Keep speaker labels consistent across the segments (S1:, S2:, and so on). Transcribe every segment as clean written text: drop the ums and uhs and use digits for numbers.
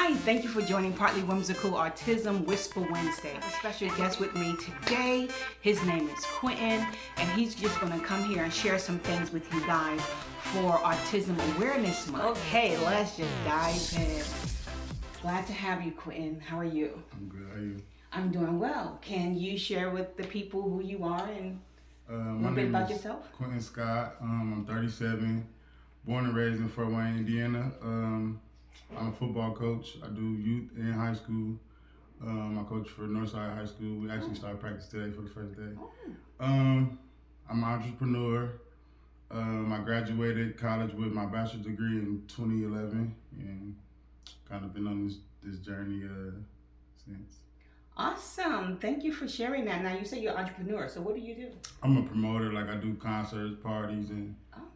S1: Hi, thank you for joining Partly Whimsical Autism Whisper Wednesday. I have a special guest with me today. His name is Quinton, and he's just going to come here and share some things with you guys for Autism Awareness Month. Okay, let's just dive in. Glad to have you, Quinton. How are you?
S2: I'm good. How are you?
S1: I'm doing well. Can you share with the people who you are and a little bit about yourself?
S2: Quinton Scott. I'm 37, born and raised in Fort Wayne, Indiana. I'm a football coach. I do youth and high school. I coach for Northside High School. We actually started practice today for the first day. I'm an entrepreneur. I graduated college with my bachelor's degree in 2011 and kind of been on this journey since.
S1: Awesome. Thank you for sharing that. Now, you say you're an entrepreneur, so what do you do?
S2: I'm a promoter. Like, I do concerts, parties, and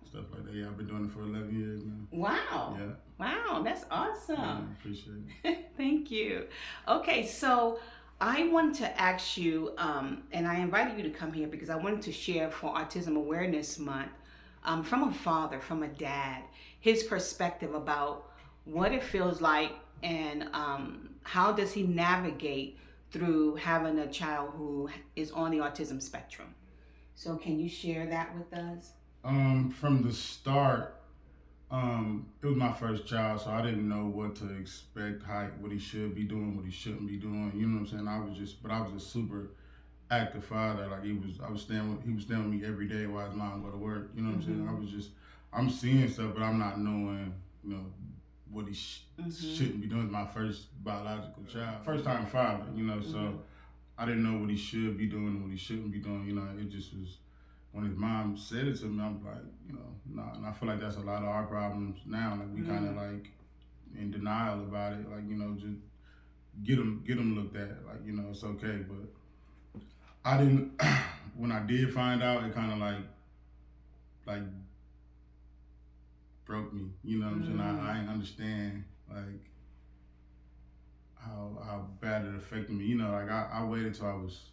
S2: stuff like that. Yeah, I've been doing it for 11 years now.
S1: Wow.
S2: Yeah.
S1: Wow, that's awesome.
S2: Yeah, appreciate it.
S1: Thank you. Okay, so I want to ask you, and I invited you to come here because I wanted to share for Autism Awareness Month from a father, from a dad, his perspective about what it feels like and how does he navigate through having a child who is on the autism spectrum. So can you share that with us?
S2: From the start, it was my first child, so I didn't know what to expect, what he should be doing, what he shouldn't be doing. You know what I'm saying? I was a super active father. Like, he was staying with me every day while his mom go to work. You know what I'm saying? I'm seeing stuff, but I'm not knowing, what he shouldn't be doing. It's my first biological child, first time father. So I didn't know what he should be doing and what he shouldn't be doing. It just was. When his mom said it to me, I'm like, nah. And I feel like that's a lot of our problems now. Like, we kind of like in denial about it. Like, just get them looked at. Like, it's okay. But I didn't. When I did find out, it kind of like broke me. You know what I'm saying? I didn't understand like how bad it affected me. Like, I waited till I was.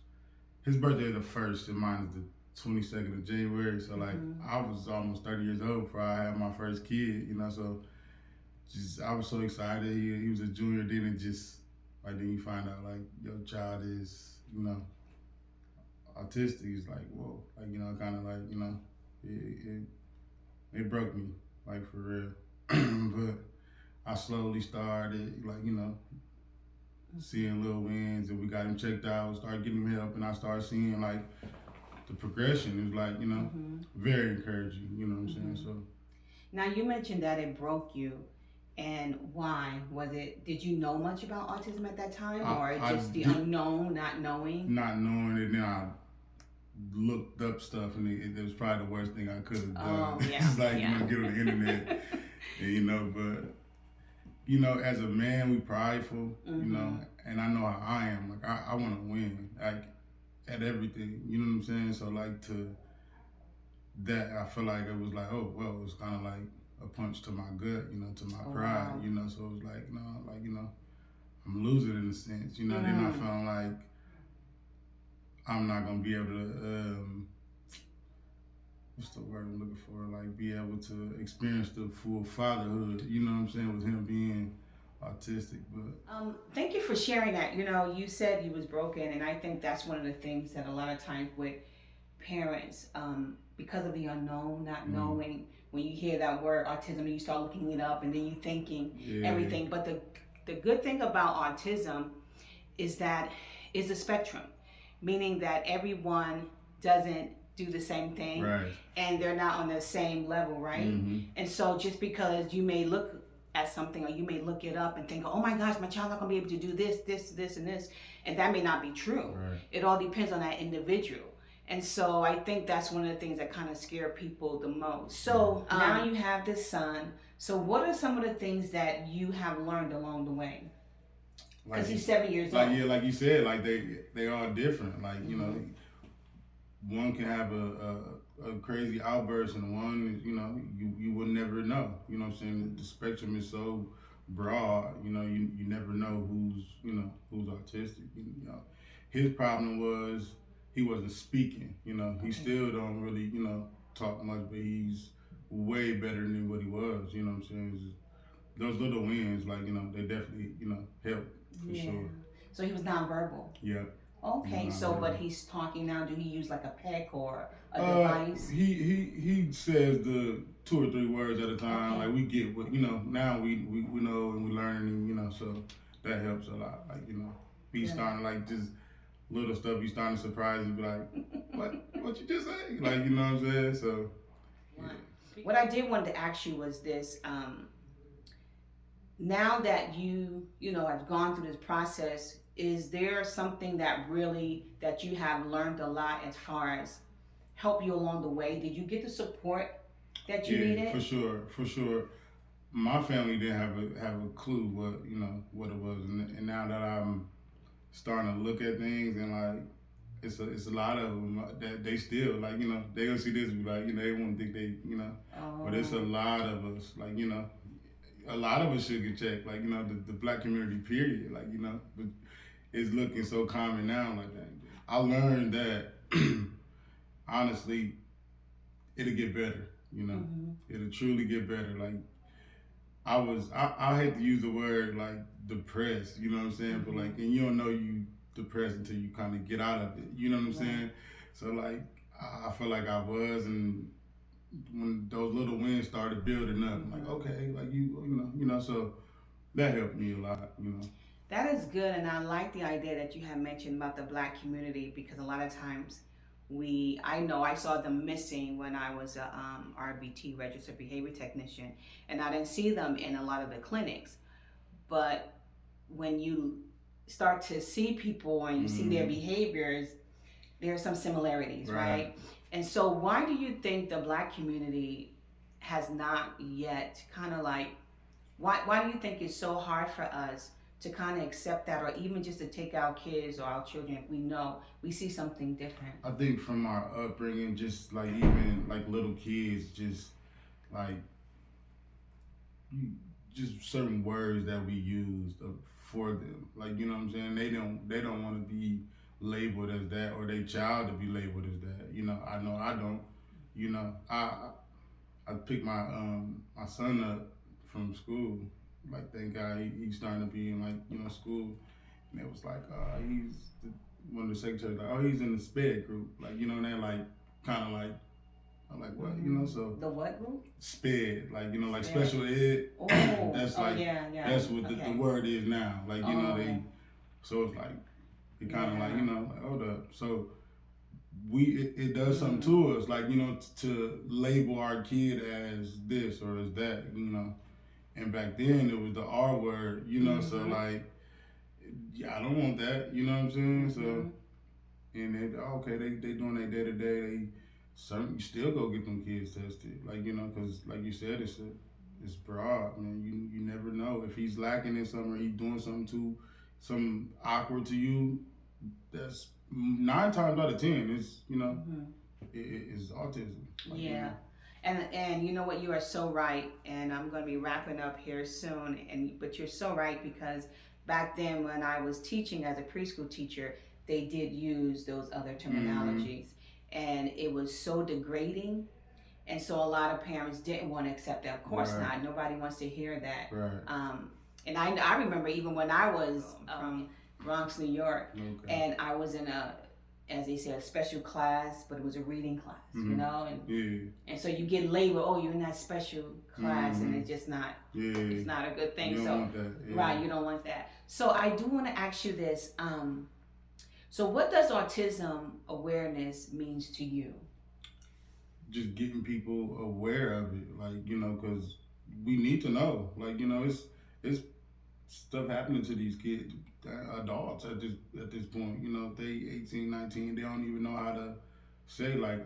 S2: His birthday the 1st, and mine is the 22nd of January, so like I was almost 30 years old before I had my first kid, so just I was so excited. He was a junior, then then you find out like your child is, autistic. It's like, whoa, like, kind of like, it broke me, like, for real. But I slowly started, like, seeing little wins, and we got him checked out, started getting him help, and I started seeing like the progression. It was like, very encouraging, you know what I'm saying? So
S1: now, you mentioned that it broke you, and why? Did you know much about autism at that time, or just the unknown, not knowing?
S2: Not knowing it, then I looked up stuff, and it was probably the worst thing I could have done.
S1: Oh, yeah.
S2: It's like,
S1: yeah.
S2: Get on the internet, and, but, as a man, we prideful, and I know how I am. Like, I want to win, like, at everything, you know what I'm saying? So, like, to that, I feel like it was like, oh, well, it was kind of like a punch to my gut, to my pride,
S1: wow.
S2: So it was like, no, like, I'm losing in a sense, Then I felt like I'm not going to be able to, what's the word I'm looking for? Like, be able to experience the full fatherhood, you know what I'm saying, with him being autistic. But
S1: thank you for sharing that. You said he was broken, and I think that's one of the things that a lot of times with parents, because of the unknown, not knowing, when you hear that word autism, you start looking it up, and then you thinking everything. But the good thing about autism is that it's a spectrum, meaning that everyone doesn't do the same thing,
S2: right,
S1: and they're not on the same level, right? And so just because you may look at something, or you may look it up and think, oh my gosh, my child's not gonna be able to do this, and this, and that may not be true.
S2: Right.
S1: It all depends on that individual. And so I think that's one of the things that kind of scare people the most. So now you have this son. So what are some of the things that you have learned along the way? Because he's 7 years old.
S2: Yeah, like you said, like they are different. Like, one can have a crazy outburst, and one, you will never know. You know what I'm saying? The spectrum is so broad. You never know who's autistic. His problem was he wasn't speaking. He still don't really talk much, but he's way better than what he was. You know what I'm saying? those little wins, like they definitely help for
S1: Yeah.
S2: sure.
S1: So he was nonverbal.
S2: Yeah,
S1: Okay, so but
S2: nonverbal.
S1: he's talking now. Do he use like a peck or a
S2: Uh,
S1: device?
S2: he says the 2 or 3 words at a time.
S1: Okay.
S2: Like we get what now we know and we learning and so that helps a lot. Like he's
S1: Good.
S2: starting like just little stuff. He's starting to surprise and be like, what you just say? Like what I'm saying. So yeah.
S1: What I did want to ask you was this: now that you know have gone through this process, is there something that you have learned a lot as far as help you along the way? Did you get the support that you
S2: Yeah,
S1: needed?
S2: for sure. My family didn't have a clue what what it was, and now that I'm starting to look at things and like it's a lot of them that they still like they gonna see this and be like they won't think they but it's a
S1: Oh,
S2: lot of us like a lot of us should get checked like the black community period like but it's looking so common now like that. I learned that honestly it'll get better.
S1: mm-hmm.
S2: It'll truly get better. Like I hate to use the word like depressed, you know what I'm saying? But
S1: Mm-hmm.
S2: like, and you don't know you depressed until you kind of get out of it, you know what I'm
S1: Right.
S2: saying? So like, I feel like I was, and when those little wins started building up, I'm like, okay, like so that helped me a lot.
S1: That is good, and I like the idea that you have mentioned about the black community because a lot of times I know I saw them missing when I was a RBT, registered behavior technician, and I didn't see them in a lot of the clinics. But when you start to see people and you see their behaviors, there are some similarities, right? And so, why do you think the black community has not yet kind of like why do you think it's so hard for us to kind of accept that, or even just to take our kids or our children if we know we see something different?
S2: I think from our upbringing, just like even like little kids, just like just certain words that we use for them. Like what I'm saying, they don't want to be labeled as that, or their child to be labeled as that. I know I don't. I picked my son up from school. Like thank God he's starting to be in like school, and it was like he's one of the secretaries like he's in the sped group. Like and they're like kind of like I'm like, what? So
S1: The what group?
S2: sped, like like
S1: Sped.
S2: special ed.
S1: Oh,
S2: That's
S1: oh
S2: like
S1: yeah.
S2: that's what
S1: Okay.
S2: the word is now. Like they,
S1: Oh,
S2: so it's like it kind of like
S1: yeah.
S2: like hold up. So it does something
S1: Mm-hmm.
S2: to us, like to label our kid as this or as that. And back then it was the R word. So
S1: Mm-hmm.
S2: like, yeah, I don't want that. You know what I'm saying?
S1: Mm-hmm.
S2: So and they doing their day to day. They you still go get them kids tested, like because like you said, it's broad, man. You never know if he's lacking in something or he's doing something something awkward to you. That's 9 times out of 10. It's
S1: Mm-hmm.
S2: it's autism. Like,
S1: Yeah. And you know what, you are so right, and I'm going to be wrapping up here soon, and but you're so right because back then when I was teaching as a preschool teacher, they did use those other
S2: mm-hmm.
S1: terminologies, and it was so degrading, and so a lot of parents didn't want to accept that. Of course
S2: Right,
S1: not, nobody wants to hear that.
S2: right.
S1: And I remember even when I was from Bronx, New York,
S2: Okay.
S1: and I was in a, as they say, a special class, but it was a reading class, and
S2: Yeah.
S1: and so you get labeled, oh, you're in that special class, and
S2: Mm-hmm.
S1: it's just not,
S2: Yeah.
S1: it's not a good thing.
S2: You don't
S1: So
S2: want that. Yeah.
S1: right, you don't want that. So I do want to ask you this. So what does autism awareness means to you?
S2: Just getting people aware of it, like because we need to know, like it's stuff happening to these kids, adults at this point. If they 18, 19, they don't even know how to say like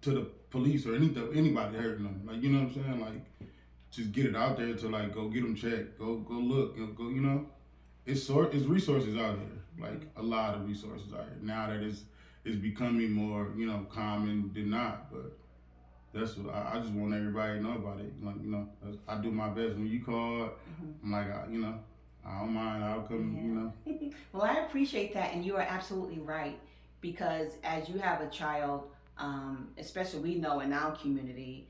S2: to the police or anybody hurting them. Like what I'm saying, like just get it out there to like go get them checked, go look, go. It's resources out here, like a lot of resources out here now that it's becoming more common than not, but. That's what I just want everybody to know about it. Like I do my best. When you call, I'm like I don't mind. I'll come.
S1: Yeah. Well, I appreciate that, and you are absolutely right because as you have a child, especially we know in our community,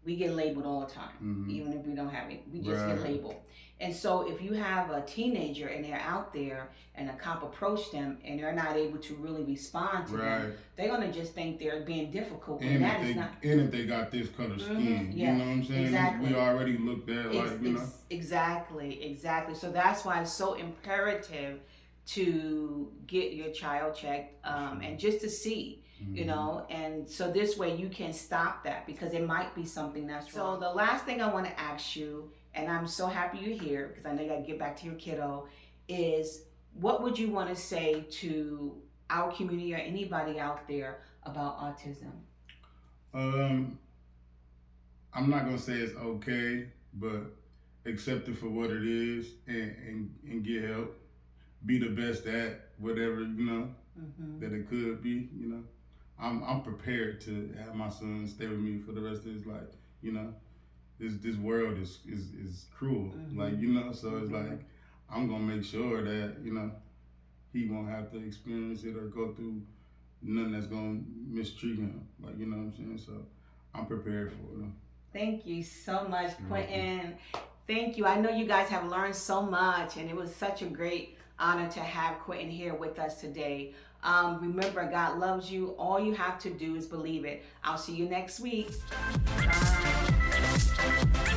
S1: we get labeled all the time, even if we don't have it. We just get labeled. And so if you have a teenager and they're out there and a cop approached them and they're not able to really respond to them, they're gonna just think they're being difficult.
S2: And that is not. And if they got this color skin, you know what I'm saying? Exactly. We already looked at like, you know.
S1: Exactly. So that's why it's so imperative to get your child checked and just to see. You know, and so this way you can stop that because it might be something that's wrong. So the last thing I want to ask you, and I'm so happy you're here because I know you got to get back to your kiddo, is what would you want to say to our community or anybody out there about autism?
S2: I'm not gonna say it's okay, but accept it for what it is and get help. Be the best at whatever, you know, that it could be, you know. I'm prepared to have my son stay with me for the rest of his life. You know, this world is cruel, like, you know. So it's like I'm gonna make sure that, you know, he won't have to experience it or go through nothing that's gonna mistreat him. Like, you know what I'm saying. So I'm prepared for it.
S1: Thank you so much, Quinton. Thank you. I know you guys have learned so much, and it was such a great honor to have Quinton here with us today. Remember, God loves you. All you have to do is believe it. I'll see you next week. Bye.